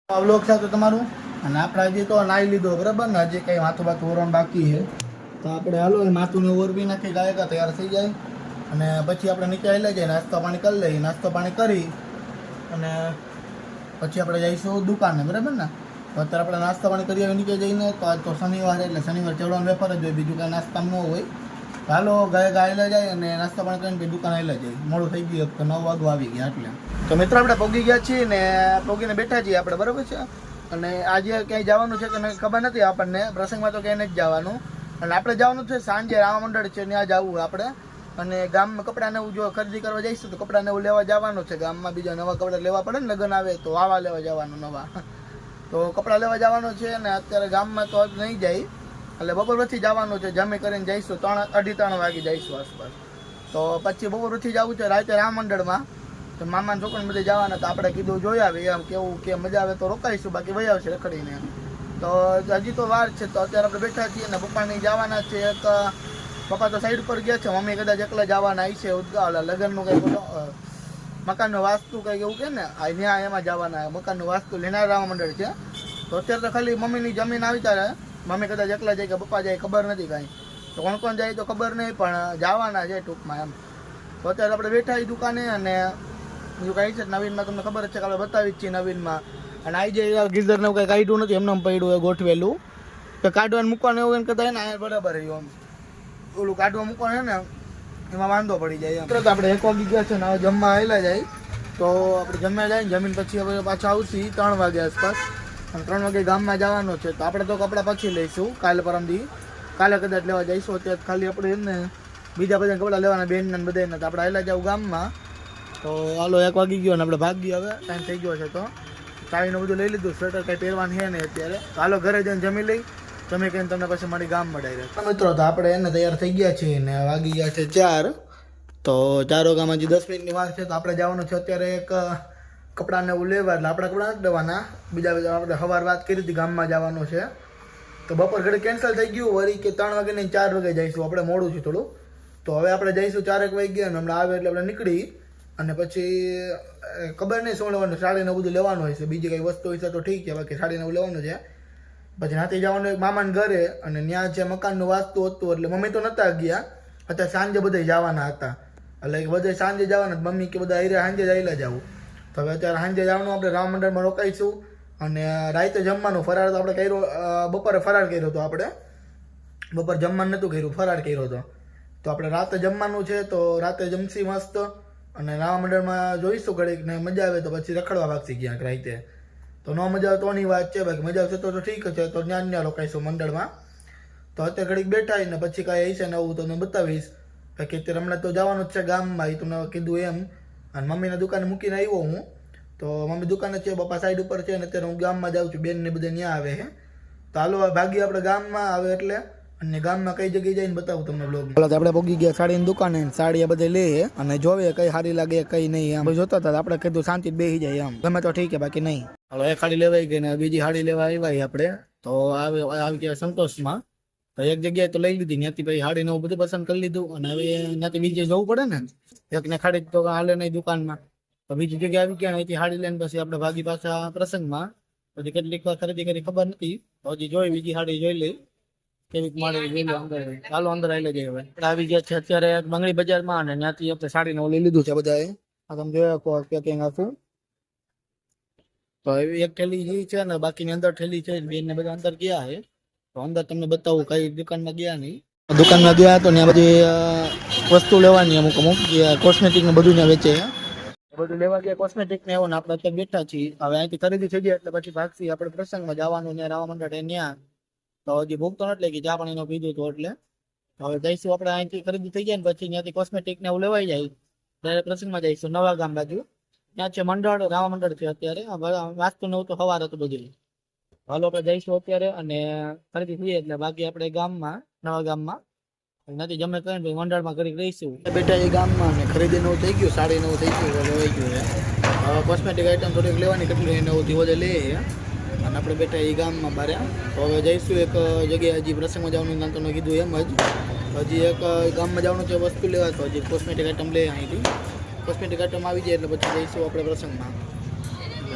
Vlog છે તો તમારું અને આપણે હજી તો નાહી લીધો બરાબર ને, હજી કંઈ માથું બાથું ઓરવાનું બાકી છે તો આપણે હાલો માથુંને ઓરવી નાખી ગાયકા તૈયાર થઈ જાય અને પછી આપણે નીચે આવી જાય, નાસ્તો પાણી કરી લઈએ. નાસ્તો પાણી કરી અને પછી આપણે જઈશું દુકાને બરાબર ને. તો અત્યારે આપણે નાસ્તો પાણી કરી આવી નીચે જઈને. તો આજ તો શનિવાર એટલે શનિવાર ચડવાનું વેપાર જ હોય, બીજું કાંઈ નાસ્તામાં ન હોય. હાલો ગાય આવેલા જાય અને નાસ્તા પાણી કરીને દુકાન આવેલા જાય. મોડું થઈ ગયું તો 9 વાગવા આવી ગયા એટલે. તો મિત્રો આપણે પહોંચી ગયા છીએ ને પહોંચીને બેઠા છીએ આપણે બરાબર છે. અને આજે ક્યાંય જવાનું છે કે ખબર નથી આપણને, પ્રસંગમાં તો ક્યાંય નથી જવાનું. અને આપણે જવાનું છે સાંજે રામા મંડળ છે ત્યાં જવું આપણે. અને ગામમાં કપડાને એવું જો ખરીદી કરવા જઈશું તો કપડાને એવું લેવા જવાનું છે. ગામમાં બીજા નવા કપડાં લેવા પડે ને, લગ્ન આવે તો આવા લેવા જવાનું નવા. તો કપડાં લેવા જવાનું છે અને અત્યારે ગામમાં તો નહીં જાય એટલે બપોર પછી જવાનું છે. જમી કરીને જઈશું 2:30 વાગે જઈશું આસપાસ. તો પછી બપોર પછી જવું છે રાતે રામ મંડળમાં. તો મામાના છોકરાને બધે જવાના તો આપણે કીધું જોઈ આવે એમ કેવું કે મજા આવે તો રોકાઈશું, બાકી વહી આવશે રખડીને એમ. તો હજી તો વાર છે. તો અત્યારે આપણે બેઠા છીએ અને પપ્પાની જવાના છે. એક પપ્પા તો સાઈડ પર ગયા છે, મમ્મી કદાચ એકલા જવાના આવી છે ઉદગાવલા લગ્નનું કંઈ મકાનનું વાસ્તુ કંઈક એવું કે ને ત્યાં એમાં જવાના. મકાનનું વાસ્તુ લેનાર રામ મંડળ છે. તો અત્યારે તો ખાલી મમ્મીની જમીન આવી ત્યારે મમ્મી કદાચ એકલા જાય કે પપ્પા જાય ખબર નથી કાંઈ. તો કોણ જાય તો ખબર નહીં, પણ જવાના છે ટૂંકમાં એમ. તો અત્યારે આપણે બેઠા એ દુકાને અને બીજું કાંઈ છે નવીનમાં તમને ખબર જ છે કે આપણે બતાવી જ છીએ નવીનમાં. અને આવી જાય ગીઝરને એવું કંઈ કાઢ્યું નથી, એમને પડ્યું હોય ગોઠવેલું. તો કાઢવાનું મૂકવાનું એવું એને કરતા ને બરાબર રહ્યું એમ. ઓલું કાઢવા મૂકવાનું છે ને એમાં વાંધો પડી જાય એમ. તો આપણે 1 વાગી ગયા છે ને હવે જમવા આવેલા જાય. તો આપણે જમ્યા જાય ને જમીન પછી હવે પાછા આવશી 3 વાગે આસપાસ. અને 3 વાગે ગામમાં જવાનું છે. તો આપણે તો કપડાં પછી લઈશું કાલે પરમદી, કાલે કદાચ લેવા જઈશું. અત્યારે ખાલી આપણે એમને બીજા બધા કપડાં લેવાના બેનને બધાને. તો આપણે આવેલા જાવ ગામમાં. તો હાલો 1 વાગી ગયો ને આપણે ભાગી હવે ટાઈમ થઈ ગયો છે. તો ચાવીનું બધું લઈ લીધું, સ્વેટર કંઈ પહેરવાનું છે નહીં અત્યારે. તો હાલો ઘરે જઈને જમી લઈ, જમી કરીને તમને પછી મારી ગામ મળાઈ રહે. મિત્રો તો આપણે એને તૈયાર થઈ ગયા છીએ ને વાગી ગયા છે 4. તો 4 વાગ્યામાં હજી 10 મિનિટની વાર છે. તો આપણે જવાનું છે અત્યારે એક કપડાને એવું લેવા. એટલે આપણા કપડાં નથી લેવાના, બીજા આપણે સવાર વાત કરી હતી ગામમાં જવાનું છે. તો બપોર ઘડી કેન્સલ થઈ ગયું વળી કે 3 વાગે નહીં 4 વાગે જઈશું. આપણે મોડું છે થોડું. તો હવે આપણે જઈશું 4 વાગે અને હમણાં આવે એટલે આપણે નીકળી અને પછી ખબર નહીં શું લેવાનું. સાડીને બધું લેવાનું હોય છે, બીજી કંઈ વસ્તુ હોય છે તો ઠીક છે, બાકી સાડીને એવું લેવાનું છે. પછી નાથી જવાનું મામાને ઘરે અને ત્યાં છે મકાનનું વાસ્તુ હતું એટલે મમ્મી તો નહોતા ગયા. અત્યારે સાંજે બધા જવાના હતા એટલે બધા સાંજે જવાના. મમ્મી કે બધા આવીને સાંજે જઈલા જવું. તો હવે અત્યારે સાંજે જવાનું આપણે રામ મંડળમાં રોકાઈશું. અને રાતે જમવાનું ફરાર તો આપણે કર્યો, બપોરે ફરાર કર્યો હતો આપણે. બપોર જમવાનું નહોતું કર્યું, ફરાર કર્યો હતો. તો આપણે રાતે જમવાનું છે. તો રાતે જમશી મસ્ત અને રામ મંડળમાં જોઈશું ઘડીક ને મજા આવે તો પછી રખડવા ભાગશી ક્યાંક રાતે. તો ન મજા આવે તોની વાત છે, બાકી મજા આવશે તો ઠીક છે. તો ત્યાં રોકાઈશું મંડળમાં. તો અત્યારે ઘડીક બેઠા ને પછી કાંઈ હશે નવું તો તમને બતાવીશ. બાકી અત્યારે હમણાં તો જવાનું જ છે ગામમાં, એ તમને કીધું એમ. અને મમ્મીના દુકાને મૂકીને આવ્યો હું. તો મમ્મી દુકાને છે, પપ્પા સાઈડ ઉપર છે. અને અત્યારે હું ગામમાં જાઉં છું, બેન ને બધા ત્યાં આવે છે. તો હાલો ભાગી આપણે ગામમાં આવે એટલે. અને ગામમાં કઈ જગ્યાએ જઈને બતાવું તમને બ્લોગ. આપણે પહોંચી ગયા સાડીની દુકાને. સાડી આ બધે લે અને જોવે કઈ સારી લાગે કઈ નહીં એમ જોતા હતા. આપણે કીધું શાંતિ બેસી જાય એમ, ગમે તો ઠીક છે બાકી નહીં. હાલો એક સાડી લેવાઈ ગઈ ને બીજી સાડી લેવા આવ્યા આપણે. તો આવી ગયા સંતોષમાં. તો એક જગ્યાએ તો લઈ લીધી, ત્યાંથી પછી સાડીને એવું બધું પસંદ કરી લીધું. અને હવે ત્યાંથી બીજે જવું પડે ને, એકને ખાડી તો હાલે નહીં દુકાનમાં. તો બીજી જગ્યાએ આવી ગયા અહીંથી સાડી લઈને પછી આપણે ભાગી પાછા પ્રસંગમાં. પછી કેટલીક વાર ખરીદી કરી ખબર નથી, તો હજી જોઈ બીજી સાડી જોઈ લઈ કેવી મારી અંદર. ચાલો અંદર આવી જઈએ. હવે આવી ગયા છે અત્યારે બંગડી બજારમાં અને ત્યાંથી આપણે સાડીને લઈ લીધું છે બધાએ. આ તમે જોયા પેકિંગ આખું. તો એવી એક થેલી છે ને બાકીની અંદર થેલી છે. બેન ને બધા અંદર ગયા છે. તો અંદર તમને બતાવું કઈ દુકાનમાં ગયા નહીં. દુકાનમાં ગયા તો ત્યાં બધી વસ્તુ લેવાની અમુક કોસ્મેટિક ને બધું ત્યાં વેચે. બધું લેવા ગયા કોસ્મેટિક ને એવું ને આપણે અત્યારે બેઠા છીએ. હવે અહીંથી ખરીદી થઈ જાય એટલે પછી ભાગથી આપણે પ્રસંગમાં જવાનું ને રામા મંડળ ત્યાં. તો હજી ભૂખ તો નથી લાગી, ચા પાણીનો પીધું તો એટલે. હવે જઈશું આપણે અહીંથી ખરીદી થઈ જાય ને પછી ત્યાંથી કોસ્મેટિક ને એવું લેવાઈ જાય ત્યારે પ્રસંગમાં જઈશું નવા ગામ બાજુ. ત્યાં છે મંડળ, રામા મંડળ છે અત્યારે. વાસ્તુ નવું તો સવાર હતું બધું. હાલો આપણે જઈશું અત્યારે અને ખરીદી થઈએ એટલે બાકી આપણે ગામમાં નવા ગામમાં નથી જમે કરીને ભાઈ મંડળમાં કરી રહીશું. બેઠા એ ગામમાં ને ખરીદી નવું થઈ ગયું, સાડી નવું થઈ ગયું, લેવાઈ ગયું છે. હવે કોસ્મેટિક આઈટમ થોડીક લેવાની કેટલી નવું વધે લે. અને આપણે બેઠા એ ગામમાં બારે. તો હવે જઈશું એક જગ્યાએ હજી પ્રસંગમાં જવાનું નામ તમને કીધું એમ જ. હજી એક ગામમાં જવાનું છે વસ્તુ લેવા. તો હજી કોસ્મેટિક આઈટમ લે અહીંથી. કોસ્મેટિક આઈટમ આવી જાય એટલે પછી જઈશું આપણે પ્રસંગમાં.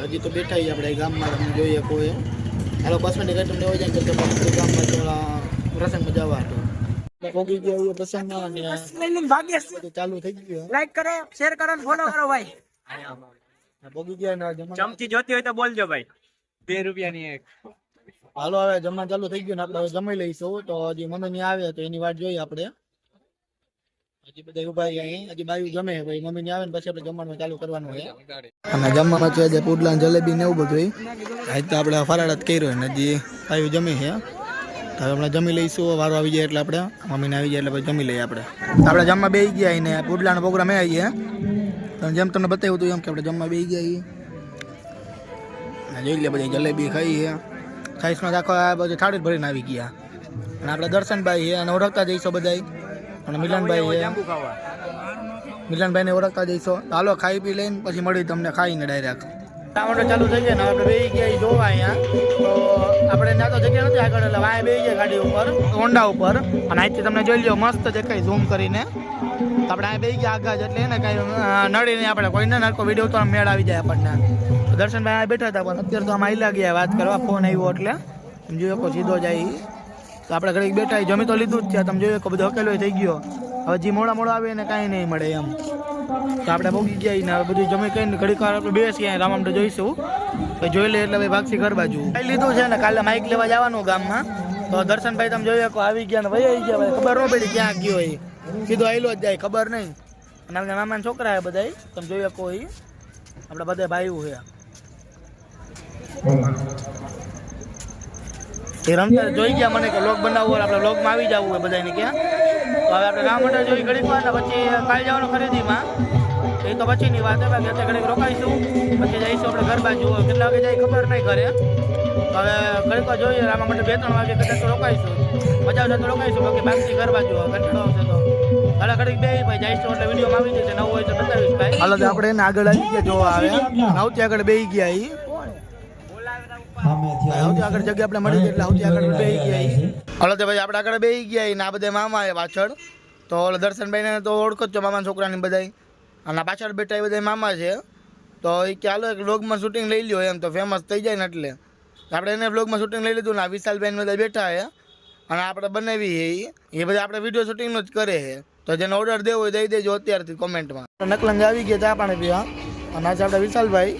હજી તો બેઠા છીએ આપણે ગામમાં, તમે જોઈએ કોઈ હાલો કોસ્મેટિક આઈટમ લેવા જાય તો ગામમાં થોડા પ્રસંગમાં જવા હતો પોગી ગયા પ્રસંગમાં અને ચાલુ થઈ ગયું. લાઈક કરો, શેર કરો, ફોલો કરો ભાઈ. પોગી ગયા ચમચી જોતી હોય તો બોલજો ભાઈ. 2 રૂપિયાની એક. હાલો હવે જમવાનું ચાલુ થઈ ગયું ને આપણે હવે જમી લઈશું. તો હજી મમ્મી આવે તો એની વાટ જોઈએ આપણે. હજી બધા ઉભા અહીં, હજી બાયું જમે ભાઈ, મમ્મી આવે ને પછી આપણે જમવાનું ચાલુ કરવાનું હોય. અને જમવામાં છે જે પુડલા જલેબી ને એવું બધું આજ તો આપણે ફરાળ જ કર્યો ને હજી બાયું જમે છે. તો હવે આપણે જમી લઈશું, વારો આવી જાય એટલે આપણે મમ્મીને આવી જાય એટલે પછી જમી લઈએ આપણે જમવા બેસી ગયા ને પુડલાનો પ્રોગ્રામ એ આવીએ. જેમ તમને બતાવ્યું હતું એમ કે આપણે જમવા બેસી ગયા જોઈ લે બધી જલેબી ખાઈ છે. ખાઈશમાં આખો આ બધી થાળી ભરીને આવી ગયા. અને આપણે દર્શનભાઈ છે અને ઓળખતા જઈશું બધા. અને મિલનભાઈ છે, મિલનભાઈને ઓળખતા જઈશું. હાલો ખાઈ પી લઈને પછી મળી તમને ખાઈને ડાયરેક્ટ. ટામેટો ચાલુ થઈ ગયા ને આપણે બેસી ગયા જોવા અહીંયા. તો આપણે ત્યાં તો જગ્યા નથી આગળ એટલે વાય બેસી ગયા ગાડી ઉપર, હોન્ડા ઉપર. અને અહીંથી તમને જોઈ લો મસ્ત દેખાય ઝૂમ કરીને. તો આપણે આ બેસી ગયા આગળ એટલે એને કાંઈ નડી નહીં, આપણે કોઈને નડકો વિડીયો તો મેળ આવી જાય આપણને. દર્શનભાઈ આ બેઠા હતા પણ અત્યારે તો આમ આઈલા ગયા વાત કરવા, ફોન આવ્યો એટલે જોયો કો સીધો જાય. તો આપણે ઘડીક બેઠા જમી તો લીધું જ છે, તમે જોયો બધો અકેલો થઈ ગયો. હવે જે મોડા આવે એને કાંઈ નહીં મળે એમ. તો આપણે પોગી ગયા ને હવે બધું જમી કહીને ઘડીક વાર આપણે બેસીએ રામામડે જોઈશું. તો જોઈ લે એટલે ભાઈ ભાગસી ઘર બાજુ કઈ લીધું છે ને કાલે માઇક લેવા જવાનું ગામમાં. તો દર્શનભાઈ તમે જોયો આવી ગયા ને ભાઈ આવી ગયા, ભાઈ ખબર ન પડી ક્યાં ગયો એ, સીધો આવેલો જ જાય ખબર નહીં. અને આપણે મામાના છોકરા બધા તમે જોયો કોઈ આપણે બધા ભાઈઓ છે એ રમતા જોઈ ગયા મને કે લોક બનાવવું આપણે લોકમાં આવી જવું હોય બધાને ક્યાં. તો હવે આપણે રામ મંડળ જોઈ ઘડીક વાર પછી કાલે જવાનું ખરીદીમાં, એ તો પછીની વાત છે. બાકી અત્યારે ઘડીક રોકાઈશું પછી જઈશું આપણે ઘર બાજુ. કેટલા વાગે જાય ખબર નહીં ઘરે. તો હવે ઘડીક વાર જોઈએ રામા મંડળ 2-3 વાગે કદાચ તો રોકાઈશું, મજા આવશે તો રોકાઈશું. બાકી બાકી ઘર બાજુ કંટાળો આવશે તો હાલા ઘડીક બે ભાઈ જઈશું એટલે વિડીયોમાં આવી જશે. નવું હોય તો બતાવીશ ભાઈ. હાલો તો આપણે એને આગળ આવી ગયા જોવા આવે, આવતી આગળ બેસી ગયા એ સૌથી આગળ જગ્યા આપણે મળી ગઈ એટલે સૌથી આગળ બેસી ગયા. હલો તો ભાઈ આપણે આગળ બેસી ગયા ને આ બધા મામા એ પાછળ. તો ઓલા દર્શનભાઈને તો ઓળખો જ છો મામાના છોકરાની બધા. અને પાછળ બેઠા એ બધા મામા છે. તો એ કે હાલો એક વ્લોગમાં શૂટિંગ લઈ લ્યો એમ તો ફેમસ થઈ જાય ને એટલે આપણે એને વ્લોગમાં શૂટિંગ લઈ લીધું ને વિશાલભાઈ બધા બેઠા છે અને આપણે બનાવી છે એ બધા આપણે વિડીયો શૂટિંગનું જ કરે છે. તો જેને ઓર્ડર દેવો હોય દઈ દેજો અત્યારથી કોમેન્ટમાં. નકલંગ આવી ગયા ચા પાણી પીવા અને આજે આપણે વિશાલભાઈ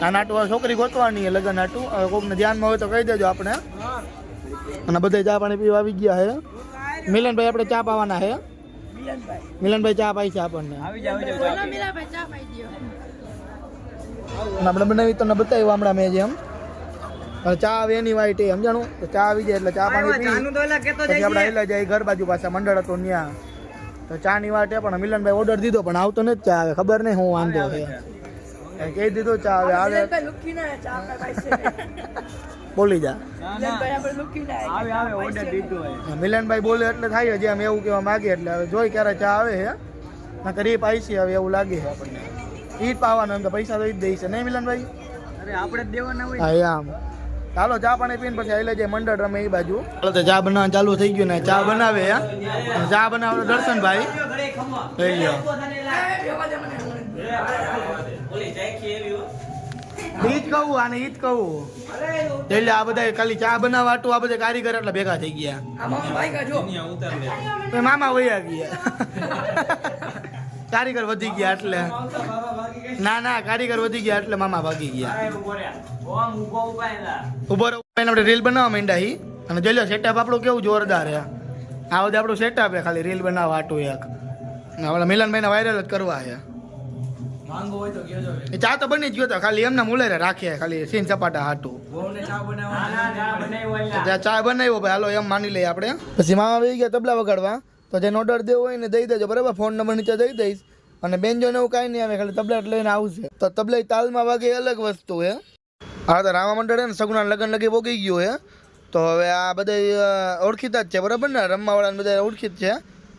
આ નાટુ છોકરી ગોતવાની લગ્ન નાટુ. હવે કોઈકને ધ્યાનમાં હોય તો કહી દેજો આપણે. અને બધા ચા પાણી પીવા આવી ગયા છે. મિલનભાઈ આપણે ચા પાવાના છે. મિલનભાઈ ચા પાઈ છે આપણને. આપણે બનાવી તમને બતાવ્યું હમણાં મેં જેમ ચા આવે એની વાઈટ એ સમજાણું. તો ચા આવી જાય એટલે ચા પાણી પી પછી આપણે હેલા જાય ઘર બાજુ પાછા મંડળ હતો ત્યાં. તો ચા ની વાટે પણ મિલનભાઈ ઓર્ડર દીધો પણ આવતો નથી ચા આવે, ખબર નહીં હું વાંધો છે કહી દીધું ચા આવે બોલી જા. મિલનભાઈ બોલે એટલે થાય છે એમ એવું કેવા માગે એટલે હવે જોઈ ક્યારે ચા આવે છે નકર એ પાઈસી હવે એવું લાગે છે આપણને. ઈ જ પાવાના એમ તો પૈસા તો ઈ જ દઈ છે નહીં મિલનભાઈ? આપણે જ દેવાના હોય. હા આમ ચાલો ચા પાણી પીને પછી આઈ જાય મંડળ રમે એ બાજુ. ચાલો તો ચા બનાવવાનું ચાલુ થઈ ગયું ને ચા બનાવે ચા બનાવે દર્શનભાઈ થઈ ગયો. ઈ જ કહું આને ઈ જ કહું એટલે આ બધા ખાલી ચા બનાવવા આટું આ બધા કારીગર એટલે ભેગા થઈ ગયા. મામા વયા ગયા કારીગર વધી ગયા એટલે ના કારીગર વધી ગયા એટલે મામા ભાગી ગયા. ઉભો આપણે રીલ બનાવવા માંડ્યા અને જોઈ લો સેટઅપ આપણું કેવું જોરદાર છે. આ બધું આપણું સેટઅપ છે ખાલી રીલ બનાવવા આટું એક. આપણા મિલનભાઈને વાયરલ જ કરવા છે. ચા તો બની જ ગયો તો ખાલી એમને મુલેરે રાખીએ ખાલી સીન સપાટા હાટું ચા બનાવ્યો ભાઈ હાલો એમ માની લઈએ આપણે. પછી મામા આવી ગયા તબલા વગાડવા. તો જેને ઓર્ડર દેવો હોય ને દઈ દેજો બરાબર, ફોન નંબર નીચે દઈ દઈશ. અને બેનજો ને એવું કાંઈ નહીં આવે ખાલી તબલા લઈને આવશે. તો તબલા તાલમાં વાગે અલગ વસ્તુ હે. હા તો રામા મંડળ હે ને સગુણા લગ્ન લગી પોગી ગયું હે. તો હવે આ બધા ઓળખીતા જ છે બરાબર ને, રમવાવાળાને બધા ઓળખીત છે.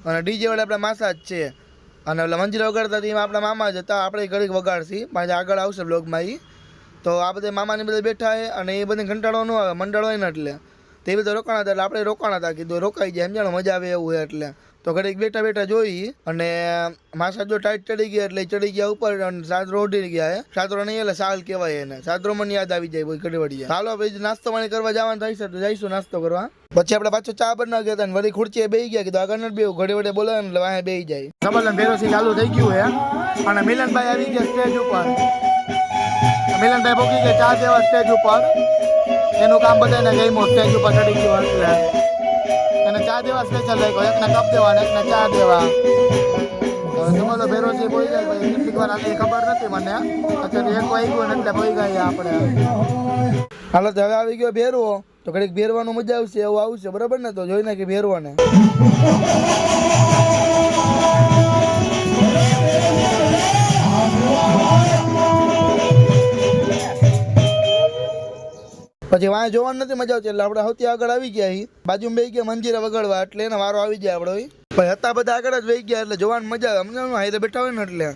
અને ડીજે વાળા આપણા માસા જ છે. અને એટલે મંજીરા વગાડતા એમાં આપણા મામા જ હતા. આપણે ઘડીક વગાડશી પાછા આગળ આવશે બ્લોગમાં એ. તો આ બધા મામાની બધા બેઠા છે અને એ બધી ઘંટાળો ન આવે મંડળ હોય ને એટલે. તો તે બધા રોકાણા હતા એટલે આપણે રોકાણા હતા, કીધું રોકાઈ જાય એમ જાણો મજા આવે એવું હોય એટલે. તો ઘડીક બેઠા બેઠા જોઈ અને માસા જો ટાઈટ ચડી ગયા એટલે ચડી ગયા ઉપર અને સાદરો ઉડી ગયા. સાદરો નહીં એટલે સાલ કહેવાય એને. સાદરો મને યાદ આવી જાય કોઈ ઘડી. ચાલો પછી નાસ્તો પાણી કરવા જવાનું થાય છે તો જઈશું નાસ્તો કરવા. પછી આપણે પાછો ચા બનાવી ગયા હતા ને વળી ખુરચીએ બેસી ગયા, કીધું આગળ નથી બેવું, ઘડી વડે બોલાવે ને એટલે વાહે બેસી જાય. સંબંધ ભેરોસી ચાલુ થઈ ગયું હે અને મિલનભાઈ આવી ગયા સ્ટેજ ઉપર. મિલનભાઈ પહોંચી ગયા ચા દેવા સ્ટેજ ઉપર. એનું કામ બધાને ગયું, સ્ટેજ ઉપર ચડી ગયું એટલે એને ચા દેવા સ્પેશિયલ લાગ્યો. એકને કપ દેવા ને એકને ચા દેવા. તમારો ભેરોસી બોલી જાય ભાઈ, કેટલીક વાર આની ખબર નથી મને. અત્યારે એક વાગી ગયો ને એટલે બોઈ ગયા આપણે. હાલો હવે આવી ગયો ભેરવો તો ઘડીક ભેરવાનું મજા આવશે એવું આવશે બરાબર ને. તો જોઈ નાખી ભેરવાને. પછી વાંચે જોવાનું નથી મજા આવતી એટલે આપણે સૌથી આગળ આવી ગયા. બાજુમાં બેસી ગયા મંજીરા વગાડવા એટલે એને વારો આવી જાય આપણો. પછી હતા બધા આગળ જ વહી ગયા એટલે જોવાનું મજા આવે. અમને હાઈરે બેઠા હોય ને એટલે.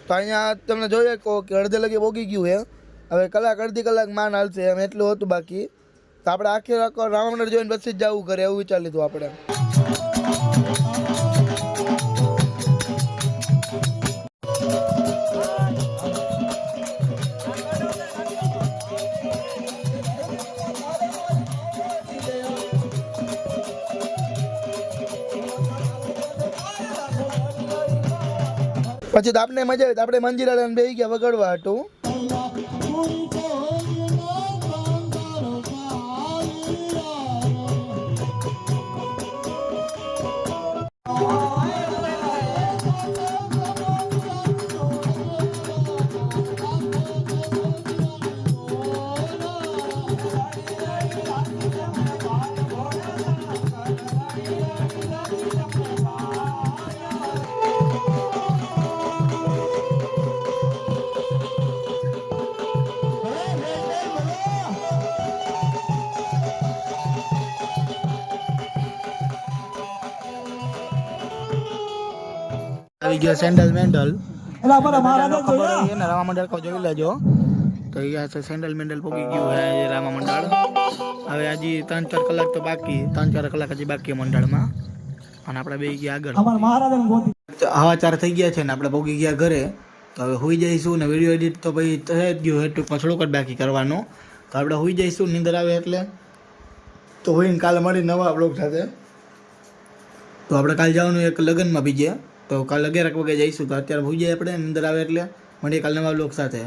તો અહીંયા તમને જોઈએ કહો કે અડધે લગે પોગી ગયું હે. હવે કલાક અડધી કલાક માન હાલશે એમ એટલું હતું બાકી. તો આપણે આખી રામા મંડળ જોઈને પછી જ જવું ઘરે એવું વિચાર લીધું આપણે. પછી તો આપણે મજા આવી. આપણે મંજીરા બેસી ગયા વગાડવા હતું. આવી ગયો સેન્ડલ મેન્ડલ. રામા મંડળ જોઈ લેજો. તો અહીંયા છે સેન્ડલ મેન્ડલ પોગી ગયું હે રામા મંડળ. હવે હજી 3-4 કલાક તો બાકી, 3-4 કલાક હજી બાકી મંડળમાં. અને આપણે બે ગયા આગળ. હવા 4 થઈ ગયા છે ને આપણે પોગી ગયા ઘરે. તો હવે હોઈ જઈશું ને વિડીયો એડિટ તો ભાઈ થઈ જ ગયું. ટૂંકમાં થોડુંક જ બાકી કરવાનું. તો આપણે હોઈ જઈશું નીંદર આવે એટલે. તો હોઈને કાલે મળી નવા બ્લોગ સાથે. તો આપણે કાલે જવાનું એક લગ્નમાં બીજે. તો કાલે 11 વાગે જઈશું. તો અત્યારે હોઈ જાય આપણે અંદર આવે એટલે મળીએ કાલે નવા બ્લોગ સાથે.